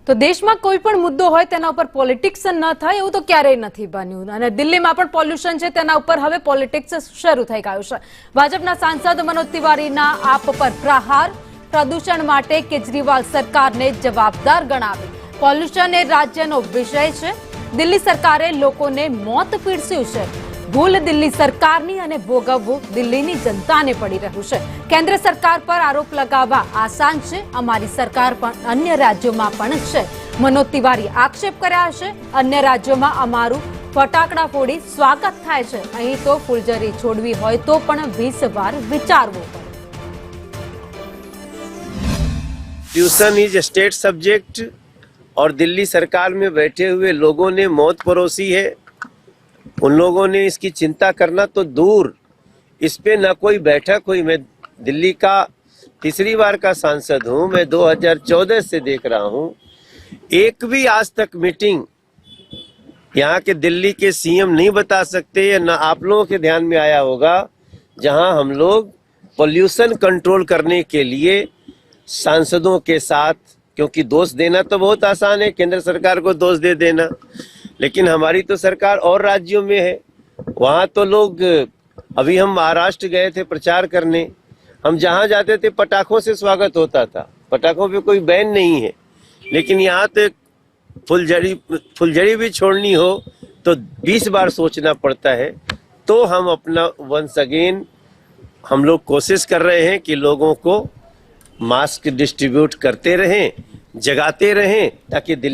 તો દેશમાં કોઈ પણ મુદ્દો હોય તેના ઉપર પોલિટિક્સ ન થાય એવું તો ક્યારેય નથી બન્યું અને દિલ્હીમાં પણ પોલ્યુશન છે તેના ઉપર હવે પોલિટિક્સ શરૂ થઈ ગયું છે। ભાજપના સાંસદ મનોજ તિવારીના આપ પર પ્રહાર, પ્રદૂષણ માટે કેજરીવાલ સરકારને જવાબદાર ગણાવી। પોલ્યુશન એ રાજ્યનો વિષય છે, દિલ્હી સરકારે લોકોને મોત પીરસ્યું છે। ભૂલ દિલ્હી સરકારની અને ભોગવવું દિલ્હીની જનતાને પડી રહ્યું છે। કેન્દ્ર સરકાર પર આરોપ लगाववा आसान છે, અમારી સરકાર પણ અન્ય રાજ્યોમાં પણ છે। મનોજ તિવારી આક્ષેપ કર્યા છે, અન્ય રાજ્યોમાં અમારું ફટાકડા ફોડી સ્વાગત થાય છે, અહીં તો ફૂલઝડી છોડવી હોય તો પણ 20 વાર વિચારવું પડે। ट्यूशन इज स्टेट सब्जेक्ट और दिल्ली सरकार में बैठे हुए लोगों ने मौत परोसी है। उन लोगों ने इसकी चिंता करना तो दूर, इस पे न कोई बैठक हुई। मैं दिल्ली का तीसरी बार का सांसद हूं, मैं 2014 से देख रहा हूं, एक भी आज तक मीटिंग यहाँ के दिल्ली के सीएम नहीं बता सकते या न आप लोगों के ध्यान में आया होगा जहां हम लोग पोल्यूशन कंट्रोल करने के लिए सांसदों के साथ, क्योंकि दोष देना तो बहुत आसान है, केंद्र सरकार को दोष दे देना, लेकिन हमारी तो सरकार और राज्यों में है। वहां तो लोग, अभी हम महाराष्ट्र गए थे प्रचार करने, हम जहां जाते थे पटाखों से स्वागत होता था, पटाखों पे कोई बैन नहीं है, लेकिन यहाँ तो फुलझड़ी भी छोड़नी हो तो 20 बार सोचना पड़ता है। तो हम अपना वंस अगेन हम लोग कोशिश कर रहे हैं कि लोगों को मास्क डिस्ट्रीब्यूट करते रहें, जगाते रहें, ताकि दिल्ली